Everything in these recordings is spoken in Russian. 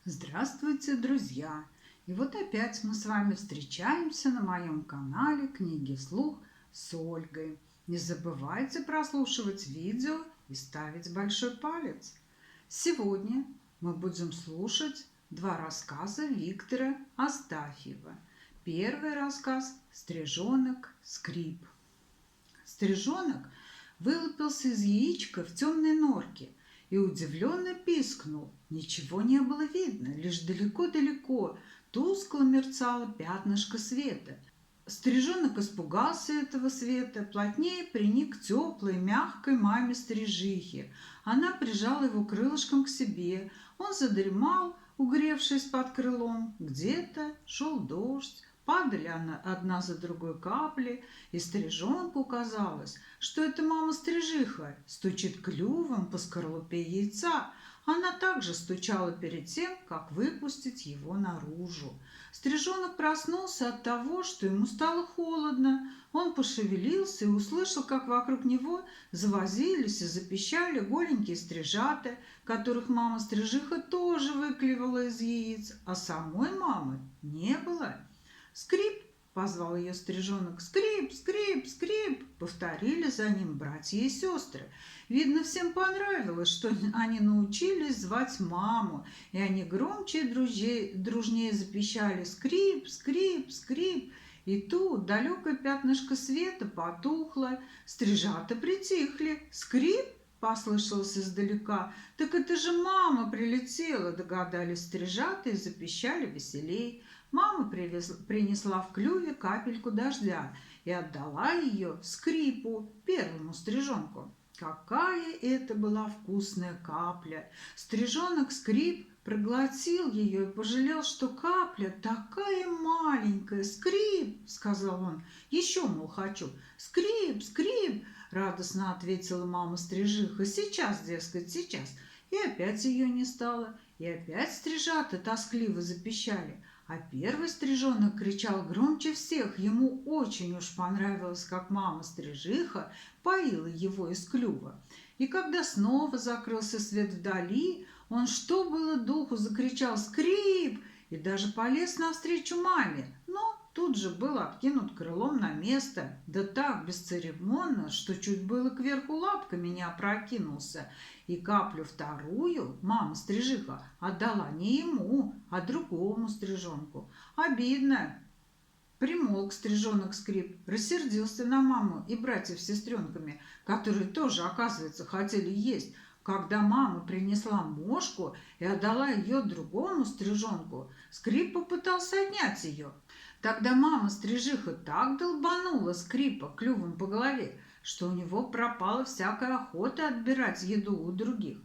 Здравствуйте, друзья! И вот опять мы с вами встречаемся на моем канале «Книги вслух» с Ольгой. Не забывайте прослушивать видео и ставить большой палец. Сегодня мы будем слушать два рассказа Виктора Астафьева. Первый рассказ «Стрижонок Скрип». Стрижонок вылупился из яичка в темной норке и удивленно пискнул. Ничего не было видно, лишь далеко-далеко тускло мерцало пятнышко света. Стрижонок испугался этого света, плотнее приник к теплой, мягкой маме стрижихи. Она прижала его крылышком к себе. Он задремал, угревшись под крылом. Где-то шел дождь. Падали одна за другой капли, и стрижонку казалось, что это мама-стрижиха стучит клювом по скорлупе яйца. Она также стучала перед тем, как выпустить его наружу. Стрижонок проснулся от того, что ему стало холодно. Он пошевелился и услышал, как вокруг него завозились и запищали голенькие стрижата, которых мама-стрижиха тоже выклевала из яиц, а самой мамы не было. «Скрип!» – позвал ее стрижонок. «Скрип, скрип, скрип!» – повторили за ним братья и сестры. Видно, всем понравилось, что они научились звать маму, и они громче и дружнее запищали «Скрип, скрип, скрип!» И тут далекое пятнышко света потухло, стрижата притихли. «Скрип!» – послышалось издалека. «Так это же мама прилетела!» – догадались стрижата и запищали веселей. Мама принесла в клюве капельку дождя и отдала ее Скрипу, первому стрижонку. Какая это была вкусная капля! Стрижонок Скрип проглотил ее и пожалел, что капля такая маленькая. «Скрип!» – сказал он. «Еще, мол, хочу». «Скрип, скрип!» – радостно ответила мама-стрижиха. «Сейчас, дескать, сейчас». И опять ее не стало. И опять стрижата тоскливо запищали. А первый стрижонок кричал громче всех. Ему очень уж понравилось, как мама-стрижиха поила его из клюва. И когда снова закрылся свет вдали, он что было духу закричал «Скрип!» и даже полез навстречу маме, но тут же был откинут крылом на место, да так бесцеремонно, что чуть было кверху лапками не опрокинулся. И каплю вторую мама-стрижиха отдала не ему, а другому стрижонку. Обидно. Примолк стрижонок Скрип, рассердился на маму и братьев с сестренками, которые тоже, оказывается, хотели есть, когда мама принесла мошку и отдала ее другому стрижонку. Скрип попытался отнять ее. Тогда мама-стрижиха так долбанула Скрипа клювом по голове, что у него пропала всякая охота отбирать еду у других.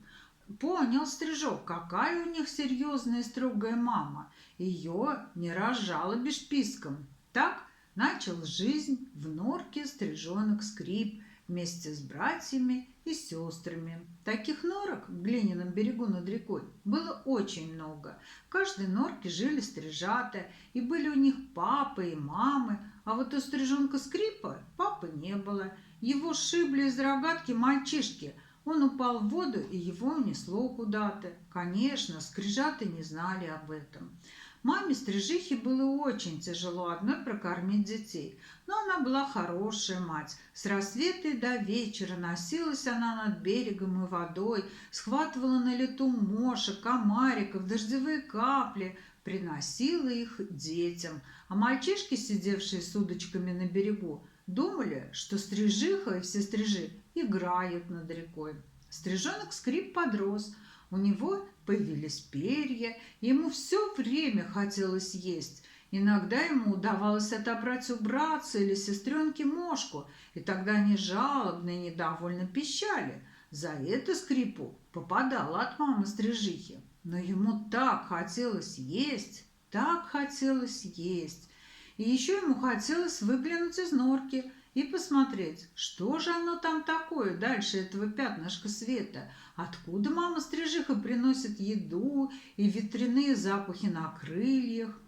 Понял стрижок, какая у них серьезная и строгая мама. Ее не разжалобишь писком. Так начал жизнь в норке стрижонок Скрип вместе с братьями и сестрами. Таких норок в глиняном берегу над рекой было очень много. В каждой норке жили стрижата, и были у них папы и мамы, а вот у стрижонка Скрипа папы не было. Его сшибли из рогатки мальчишки. Он упал в воду, и его унесло куда-то. Конечно, стрижаты не знали об этом. Маме стрижихе было очень тяжело одной прокормить детей, но она была хорошая мать. С рассвета и до вечера носилась она над берегом и водой, схватывала на лету мошек, комариков, дождевые капли, приносила их детям. А мальчишки, сидевшие с удочками на берегу, думали, что стрижиха и все стрижи играют над рекой. Стрижонок Скрип подрос. У него появились перья, ему все время хотелось есть. Иногда ему удавалось отобрать у братца или сестренки мошку, и тогда они жалобно и недовольно пищали. За это Скрипу попадало от мамы стрижихи. Но ему так хотелось есть, так хотелось есть. И еще ему хотелось выглянуть из норки и посмотреть, что же оно там такое дальше этого пятнышка света, откуда мама-стрижиха приносит еду и ветряные запахи на крыльях.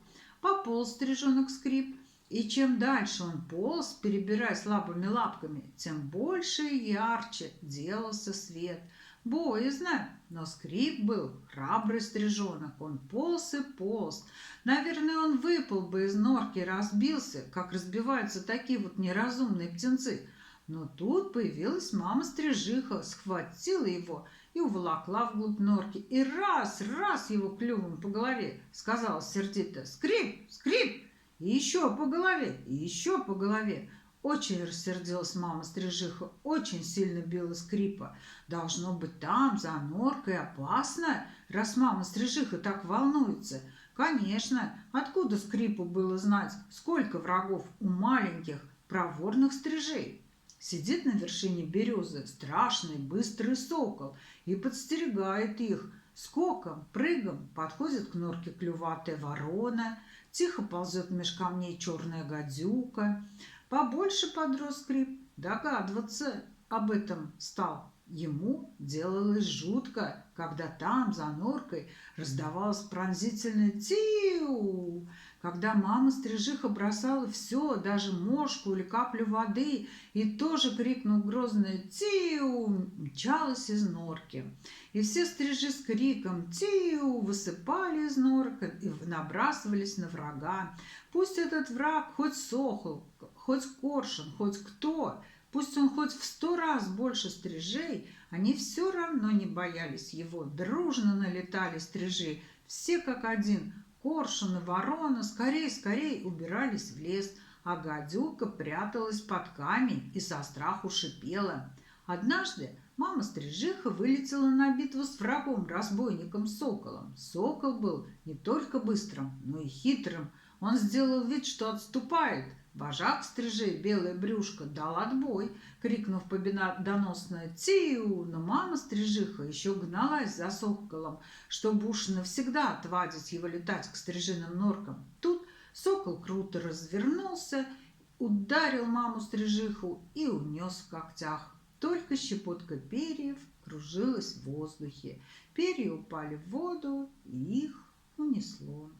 Пополз стрижонок Скрип, и чем дальше он полз, перебирая слабыми лапками, тем больше и ярче делался свет. Боязно, Но Скрип был храбрый стрижонок, он полз и полз. Наверное, он выпал бы из норки и разбился, как разбиваются такие вот неразумные птенцы. Но тут появилась мама-стрижиха, схватила его и уволокла вглубь норки, и раз его клювом по голове, сказала сердито: «Скрип, Скрип!» И еще по голове, и еще по голове. Очень рассердилась мама-стрижиха, очень сильно била Скрипа. Должно быть, там, за норкой, опасно, раз мама-стрижиха так волнуется. Конечно, откуда Скрипу было знать, сколько врагов у маленьких проворных стрижей? Сидит на вершине березы страшный быстрый сокол и подстерегает их. Скоком, прыгом подходит к норке клюватая ворона, тихо ползет меж камней черная гадюка. Побольше подрос Скрип, догадываться об этом стал. Ему делалось жутко, когда там, за норкой, раздавалось пронзительное «тиу», когда мама-стрижиха бросала все, даже мошку или каплю воды, и тоже, крикнув грозное «тиу», мчалась из норки. И все стрижи с криком «тиу» высыпали из норки и набрасывались на врага. Пусть этот враг хоть сокол, хоть коршун, хоть кто, пусть он хоть в 100 раз больше стрижей, они все равно не боялись его. Дружно налетали стрижи, все как один. Коршун и ворона скорей убирались в лес, а гадюка пряталась под камень и со страху шипела. Однажды мама-стрижиха вылетела на битву с врагом-разбойником-соколом. Сокол был не только быстрым, но и хитрым. Он сделал вид, что отступает. Вожак стрижей, белое брюшко, дал отбой, крикнув победоносное «Тиу!», но мама-стрижиха еще гналась за соколом, чтобы уж навсегда отвадить его летать к стрижиным норкам. Тут сокол круто развернулся, ударил маму-стрижиху и унес в когтях. Только щепотка перьев кружилась в воздухе. Перья упали в воду, и их унесло.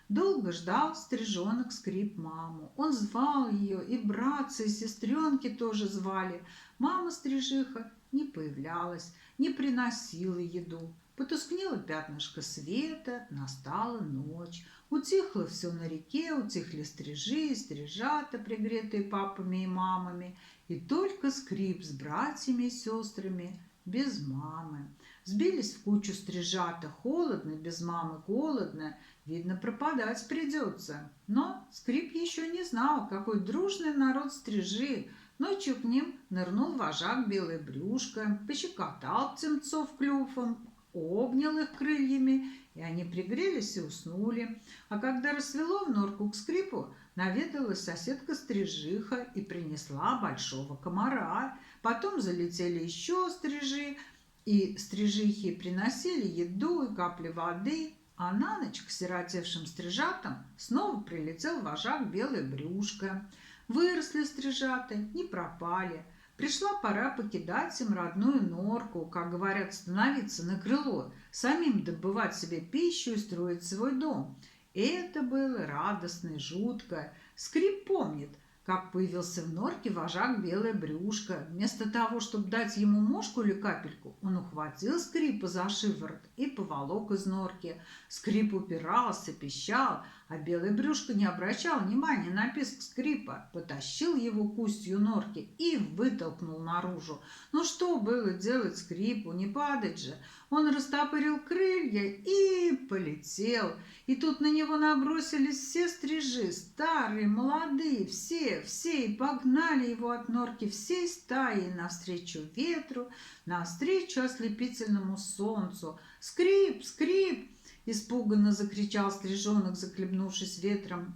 Долго ждал стрижонок Скрип маму. Он звал ее, и братцы, и сестренки тоже звали. Мама-стрижиха не появлялась, не приносила еду. Потускнело пятнышко света, настала ночь. Утихло все на реке, утихли стрижи и стрижата, пригретые папами и мамами. И только Скрип с братьями и сестрами без мамы. Сбились в кучу стрижата. Холодно, без мамы голодно. Видно, пропадать придется. Но Скрип еще не знал, какой дружный народ стрижи. Ночью к ним нырнул вожак белое брюшко, пощекотал птенцов клювом, обнял их крыльями, и они пригрелись и уснули. А когда рассвело, в норку к Скрипу наведалась соседка-стрижиха и принесла большого комара. Потом залетели еще стрижи, и стрижихи приносили еду и капли воды. А на ночь к сиротевшим стрижатам снова прилетел вожак белое брюшко. Выросли стрижаты, не пропали. Пришла пора покидать им родную норку, как говорят, становиться на крыло, самим добывать себе пищу и строить свой дом. Это было радостно и жутко. Скрип помнит, как появился в норке вожак белое брюшко. Вместо того, чтобы дать ему мошку или капельку, он ухватил Скрипа за шиворот и поволок из норки. Скрип упирался, пищал, а белое брюшко не обращал внимания на писк Скрипа, потащил его к устью норки и вытолкнул наружу. Ну что было делать Скрипу, не падать же. Он растопырил крылья и полетел. И тут на него набросились все стрижи, старые, молодые, все, и погнали его от норки всей стаей навстречу ветру, навстречу ослепительному солнцу. «Скрип, Скрип!» – испуганно закричал стрижонок, захлебнувшись ветром,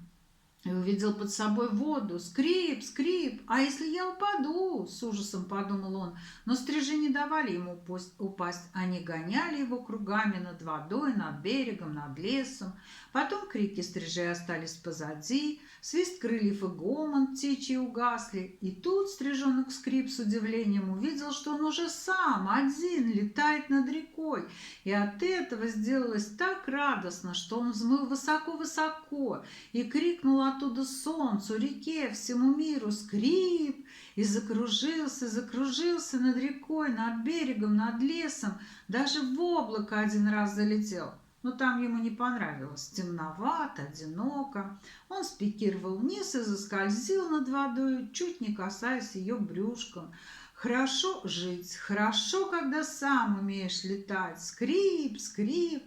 и увидел под собой воду. «Скрип, Скрип, а если я упаду?» – с ужасом подумал он. Но стрижи не давали ему упасть. Они гоняли его кругами над водой, над берегом, над лесом. Потом крики стрижей остались позади, свист крыльев и гомон птичий угасли. И тут стрижонок Скрип с удивлением увидел, что он уже сам один летает над рекой. И от этого сделалось так радостно, что он взмыл высоко-высоко и крикнул оттуда солнцу, реке, всему миру скрип, и закружился над рекой, над берегом, над лесом, даже в облако один раз залетел. Но там ему не понравилось, темновато, одиноко. Он спикировал вниз и заскользил над водой, чуть не касаясь ее брюшком. Хорошо жить, хорошо, когда сам умеешь летать. Скрип, скрип.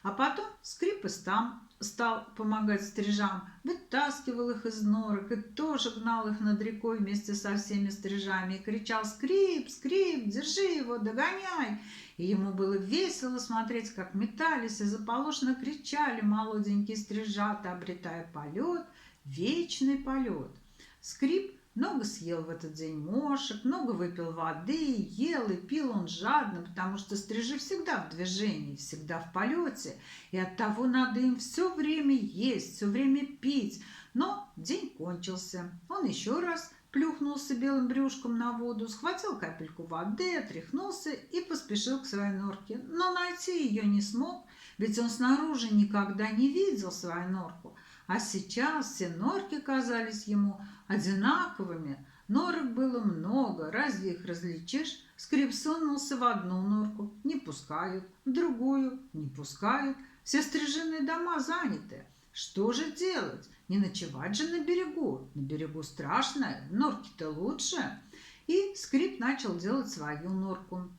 А потом скрип и стал помогать стрижам, вытаскивал их из норок и тоже гнал их над рекой вместе со всеми стрижами и кричал: «Скрип, скрип, держи его, догоняй!» И ему было весело смотреть, как метались и заполошно кричали молоденькие стрижата, обретая полет, вечный полет. Скрип много съел в этот день мошек, много выпил воды, ел и пил он жадно, потому что стрижи всегда в движении, всегда в полете, и оттого надо им все время есть, все время пить. Но день кончился. Он еще раз плюхнулся белым брюшком на воду, схватил капельку воды, отряхнулся и поспешил к своей норке. Но найти ее не смог, ведь он снаружи никогда не видел свою норку. А сейчас все норки казались ему одинаковыми. Норок было много, разве их различишь? Скрип сунулся в одну норку, не пускают, в другую не пускают. Все стрижиные дома заняты. Что же делать? Не ночевать же на берегу. На берегу страшно, в норке-то лучше. И Скрип начал делать свою норку.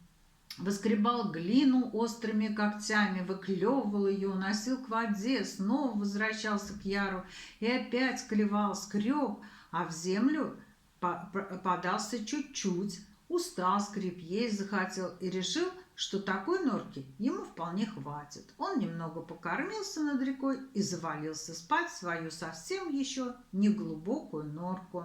Выскребал глину острыми когтями, выклевывал ее, уносил к воде, снова возвращался к яру и опять клевал, скреб, а в землю подался чуть-чуть. Устал Скрип, есть захотел и решил, что такой норки ему вполне хватит. Он немного покормился над рекой и завалился спать в свою совсем еще неглубокую норку.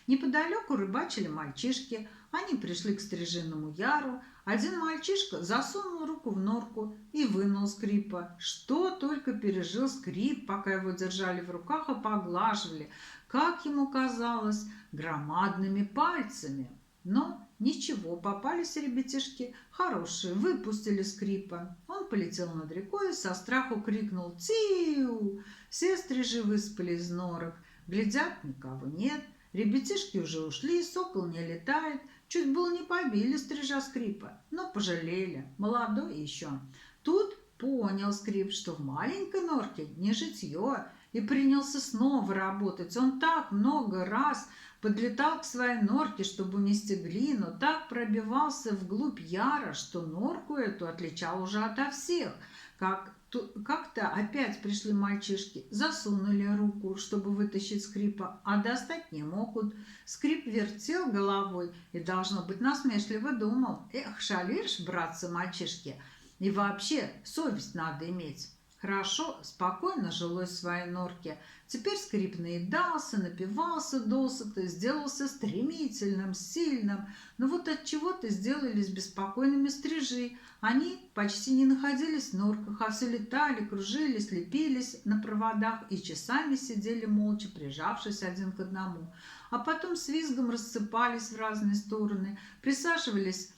Неподалеку рыбачили мальчишки. Они пришли к стрижиному яру. Один мальчишка засунул руку в норку и вынул Скрипа. Что только пережил Скрип, пока его держали в руках и поглаживали, как ему казалось, громадными пальцами. Но ничего, попались ребятишки хорошие, выпустили Скрипа. Он полетел над рекой и со страху крикнул: «Тиу!». Все стрижи выспали из норок. Глядят, никого нет. Ребятишки уже ушли, сокол не летает. Чуть было не побили стрижа Скрипа, но пожалели, молодой еще. Тут понял Скрип, что в маленькой норке не житье, и принялся снова работать. Он так много раз подлетал к своей норке, чтобы унести глину, так пробивался вглубь яра, что норку эту отличал уже ото всех. Как-то опять пришли мальчишки, засунули руку, чтобы вытащить Скрипа, а достать не могут. Скрип вертел головой и, должно быть, насмешливо думал: «Эх, шалишь, братцы-мальчишки, и вообще совесть надо иметь». Хорошо, спокойно жилось в своей норке. Теперь Скрип наедался, напивался досыта, сделался стремительным, сильным. Но вот отчего-то сделались беспокойными стрижи. Они почти не находились в норках, а все летали, кружились, лепились на проводах и часами сидели молча, прижавшись один к одному. А потом с визгом рассыпались в разные стороны, присаживались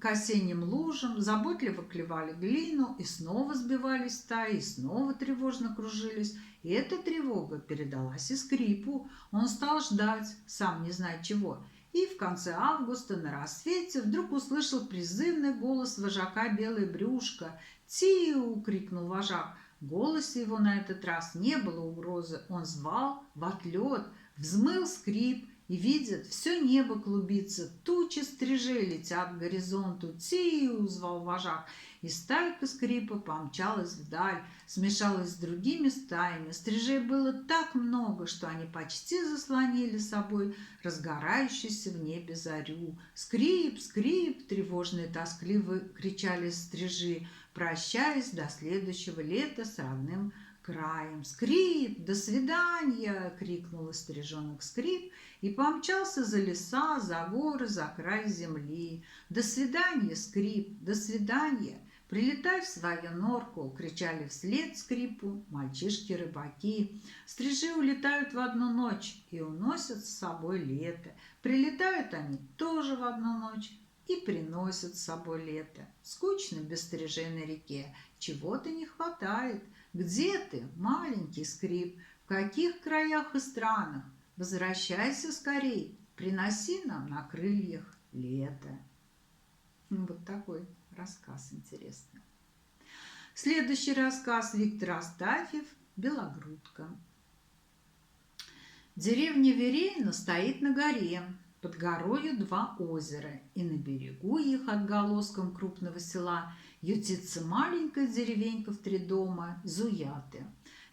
к осенним лужам, заботливо клевали глину и снова сбивались в стаи, и снова тревожно кружились. И эта тревога передалась и Скрипу. Он стал ждать, сам не зная чего. И в конце августа на рассвете вдруг услышал призывный голос вожака Белое брюшко. «Тиу!» — крикнул вожак. В голосе его на этот раз не было угрозы. Он звал в отлет. Взмыл Скрип и видит, все небо клубится, тучи стрижей летят к горизонту. «Тиу!» — звал вожак, и стайка Скрипа помчалась вдаль, смешалась с другими стаями. Стрижей было так много, что они почти заслонили собой разгорающуюся в небе зарю. «Скрип! Скрип!» — тревожно и тоскливо кричали стрижи, прощаясь до следующего лета с родным краем. «Скрип! До свидания!» — крикнул стрижонок Скрип и помчался за леса, за горы, за край земли. «До свидания, Скрип! До свидания!» «Прилетай в свою норку!» — кричали вслед Скрипу мальчишки-рыбаки. Стрижи улетают в одну ночь и уносят с собой лето. Прилетают они тоже в одну ночь и приносят с собой лето. Скучно без стрижей на реке, чего-то не хватает. Где ты, маленький Скрип? в каких краях и странах. Возвращайся скорей, приноси нам на крыльях лето. Вот такой рассказ интересный. Следующий рассказ Виктор Астафьев «Белогрудка». Деревня Верейна стоит на горе, под горою два озера, и на берегу их отголоском крупного села ютится маленькая деревенька в 3 дома Зуяты.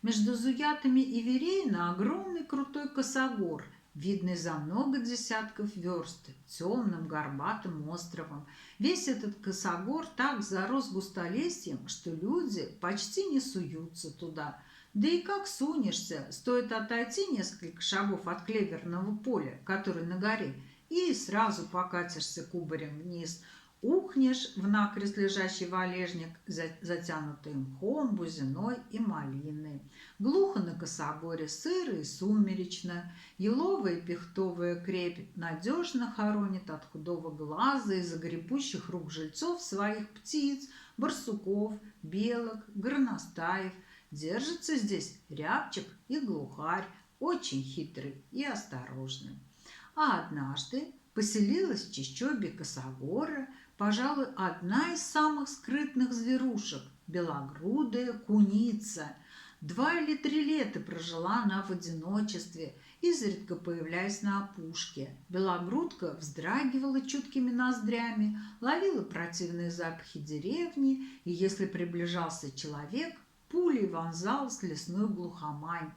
Между Зуятами и Верейна огромный крутой косогор, видный за много десятков верст, темным горбатым островом. Весь этот косогор так зарос густолесьем, что люди почти не суются туда. Да и как сунешься, стоит отойти несколько шагов от клеверного поля, который на горе, и сразу покатишься кубарем вниз. Ухнешь в накрест лежащий валежник, затянутый мхом, бузиной и малиной. Глухо на косогоре, сыро и сумеречно. Еловая и пихтовая крепь надежно хоронит от худого глаза и загребущих рук жильцов своих птиц, барсуков, белок, горностаев. Держится здесь рябчик и глухарь, очень хитрый и осторожный. А однажды поселилась в чащобе косогора, пожалуй, одна из самых скрытных зверушек – белогрудая куница. 2 или 3 лета прожила она в одиночестве, изредка появляясь на опушке. Белогрудка вздрагивала чуткими ноздрями, ловила противные запахи деревни, и если приближался человек, пулей вонзалась в лесную глухомань.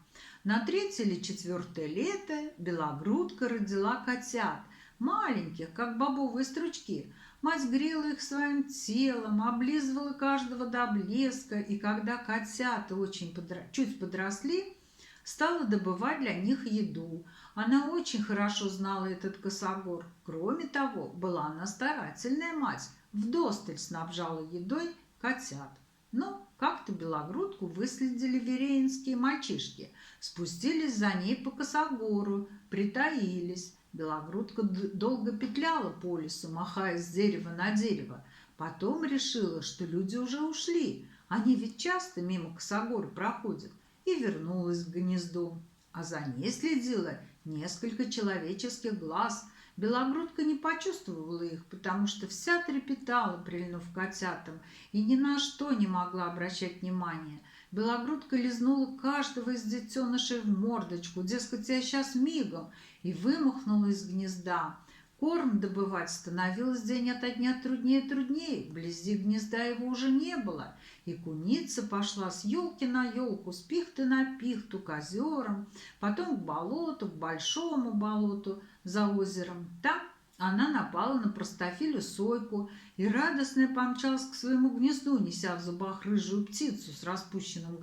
На 3-е или 4-е лето белогрудка родила котят, маленьких, как бобовые стручки. Мать грела их своим телом, облизывала каждого до блеска, и когда котята чуть подросли, стала добывать для них еду. Она очень хорошо знала этот косогор. Кроме того, была она старательная мать, вдосталь снабжала едой котят. Но как-то белогрудку выследили вереинские мальчишки, спустились за ней по косогору, притаились. Белогрудка долго петляла по лесу, махая с дерева на дерево. Потом решила, что люди уже ушли, они ведь часто мимо косогора проходят, и вернулась к гнезду. А за ней следило несколько человеческих глаз. Белогрудка не почувствовала их, потому что вся трепетала, прильнув к котятам, и ни на что не могла обращать внимания. Белогрудка лизнула каждого из детенышей в мордочку, дескать, я сейчас мигом, и вымахнула из гнезда. Корм добывать становилось день ото дня труднее и труднее, вблизи гнезда его уже не было, и куница пошла с елки на елку, с пихты на пихту, к озерам, потом к болоту, к большому болоту за озером. Там она напала на простофилю сойку и радостно помчалась к своему гнезду, неся в зубах рыжую птицу с распущенным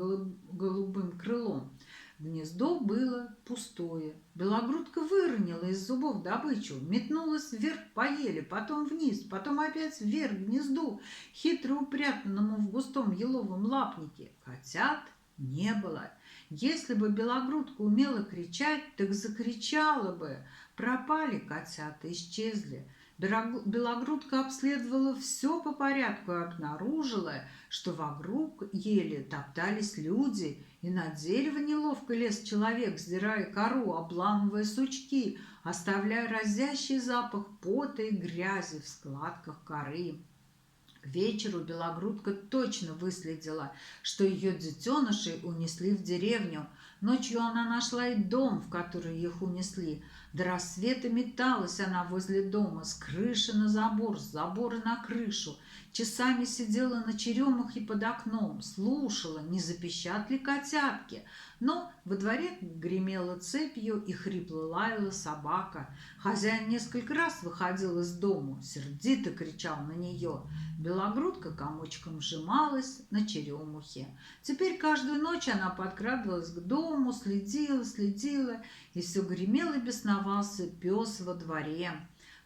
голубым крылом. Гнездо было пустое. Белогрудка выронила из зубов добычу, метнулась вверх по еле, потом вниз, потом опять вверх к гнезду, хитро упрятанному в густом еловом лапнике. Котят не было. Если бы белогрудка умела кричать, так закричала бы. Пропали котята, исчезли. Белогрудка обследовала все по порядку и обнаружила, что вокруг ели топтались люди, и на дерево неловко лез человек, сдирая кору, обламывая сучки, оставляя разящий запах пота и грязи в складках коры. К вечеру белогрудка точно выследила, что ее детенышей унесли в деревню. Ночью она нашла и дом, в который их унесли. До рассвета металась она возле дома, с крыши на забор, с забора на крышу. Часами сидела на черемах и под окном, слушала, не запищат ли котятки. Но во дворе гремела цепью и хрипло лаяла собака. Хозяин несколько раз выходил из дому, сердито кричал на нее. Белогрудка комочком сжималась на черемухе. Теперь каждую ночь она подкрадывалась к дому, следила, и все гремел и бесновался пес во дворе.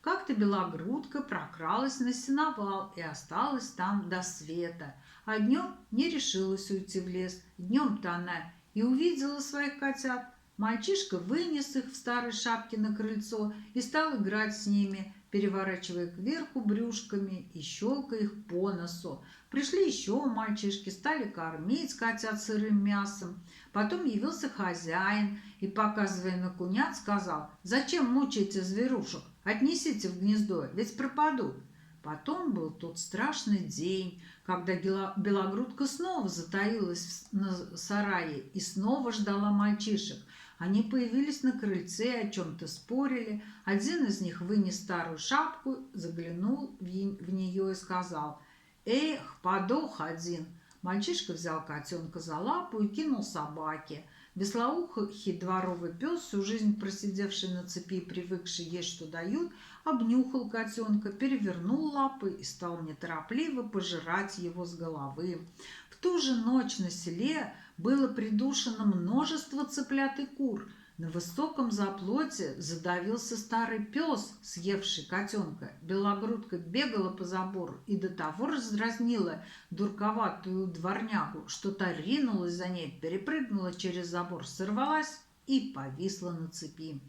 Как-то белогрудка прокралась на сеновал и осталась там до света, а днем не решилась уйти в лес. Днем-то она и увидела своих котят. Мальчишка вынес их в старой шапке на крыльцо и стал играть с ними. переворачивая кверху брюшками и щелкая их по носу. Пришли еще мальчишки, стали кормить котят сырым мясом. Потом явился хозяин и, показывая на кунят, сказал: «Зачем мучаете зверушек? Отнесите в гнездо, ведь пропадут». Потом был тот страшный день, когда белогрудка снова затаилась на сарае и снова ждала мальчишек. Они появились на крыльце, о чем-то спорили. Один из них вынес старую шапку, заглянул в нее и сказал: «Эх, подох один». Мальчишка взял котенка за лапу и кинул собаке. Веслоухий дворовый пес, всю жизнь просидевший на цепи и привыкший есть, что дают, обнюхал котенка, перевернул лапы и стал неторопливо пожирать его с головы. В ту же ночь на селе было придушено множество цыплят и кур. На высоком заплоте задавился старый пес, съевший котенка. Белогрудка бегала по забору и до того раздразнила дурковатую дворнягу, что та ринулась за ней, перепрыгнула через забор, сорвалась и повисла на цепи.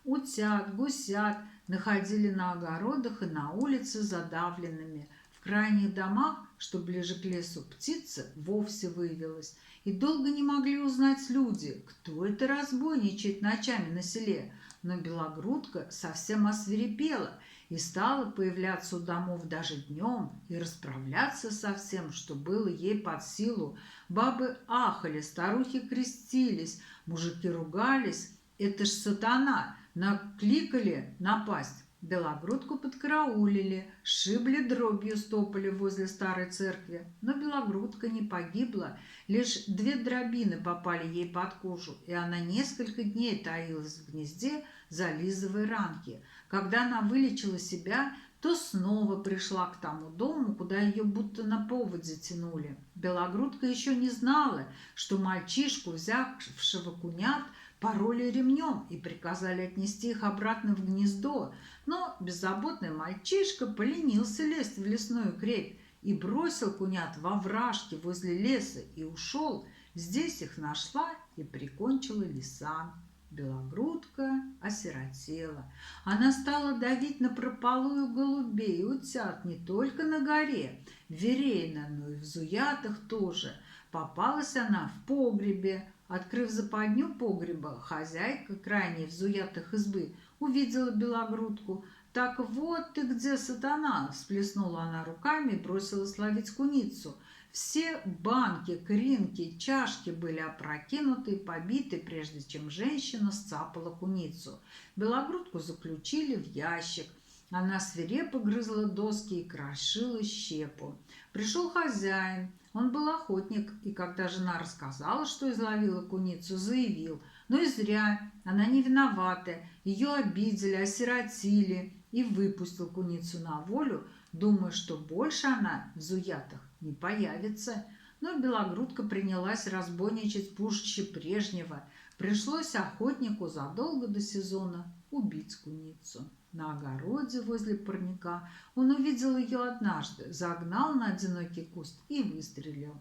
Утят, гусят находили на огородах и на улице задавленными. В крайних домах, что ближе к лесу, птица вовсе вывелась. И долго не могли узнать люди, кто это разбойничает ночами на селе. Но белогрудка совсем освирепела и стала появляться у домов даже днем и расправляться со всем, что было ей под силу. Бабы ахали, старухи крестились, мужики ругались. Это ж сатана, накликали напасть. Белогрудку подкараулили, сшибли, дробью стопали возле старой церкви. Но белогрудка не погибла, лишь 2 дробины попали ей под кожу, и она несколько дней таилась в гнезде, зализывая ранки. Когда она вылечила себя, то снова пришла к тому дому, куда ее будто на поводе тянули. Белогрудка еще не знала, что мальчишку, взявшего кунят, пороли ремнем и приказали отнести их обратно в гнездо, но беззаботный мальчишка поленился лезть в лесную крепь и бросил кунят во вражке возле леса и ушел. Здесь их нашла и прикончила лиса. Белогрудка осиротела. Она стала давить напропалую голубей и утят не только на горе Верейна, но и в Зуятах тоже. Попалась она в погребе. Открыв западню погреба, хозяйка, крайней в Зуятах избы, увидела белогрудку. «Так вот ты где, сатана!» – всплеснула она руками и бросилась ловить куницу. Все банки, кринки, чашки были опрокинуты и побиты, прежде чем женщина сцапала куницу. Белогрудку заключили в ящик. Она свирепо грызла доски и крошила щепу. Пришел хозяин. Он был охотник, и когда жена рассказала, что изловила куницу, заявил: «Ну и зря, она не виновата, ее обидели, осиротили», и выпустил куницу на волю, думая, что больше она в Зуятах не появится. Но белогрудка принялась разбойничать пуще прежнего. Пришлось охотнику задолго до сезона убить куницу. На огороде возле парника он увидел ее однажды, загнал на одинокий куст и выстрелил.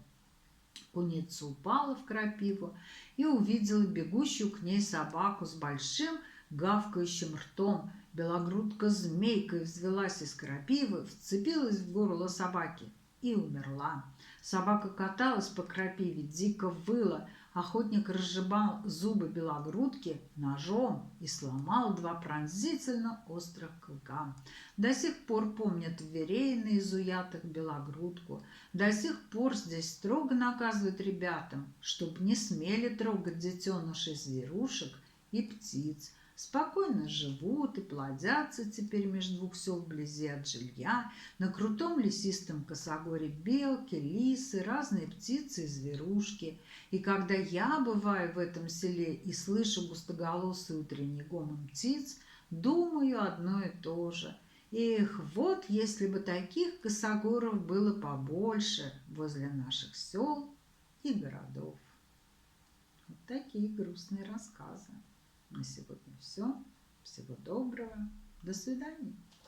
Куница упала в крапиву и увидела бегущую к ней собаку с большим гавкающим ртом. Белогрудка змейкой взвелась из крапивы, вцепилась в горло собаки и умерла. Собака каталась по крапиве, дико выла. Охотник разжимал зубы белогрудки ножом и сломал 2 пронзительно острых клыка. До сих пор помнят в Верейне и Зуятах белогрудку. До сих пор здесь строго наказывают ребятам, чтобы не смели трогать детенышей зверушек и птиц. Спокойно живут и плодятся теперь между 2 сел вблизи от жилья. На крутом лесистом косогоре белки, лисы, разные птицы и зверушки. И когда я бываю в этом селе и слышу густоголосый утренний гомон птиц, думаю одно и то же. Эх, вот если бы таких косогоров было побольше возле наших сел и городов. Вот такие грустные рассказы. На сегодня все. Всего доброго. До свидания.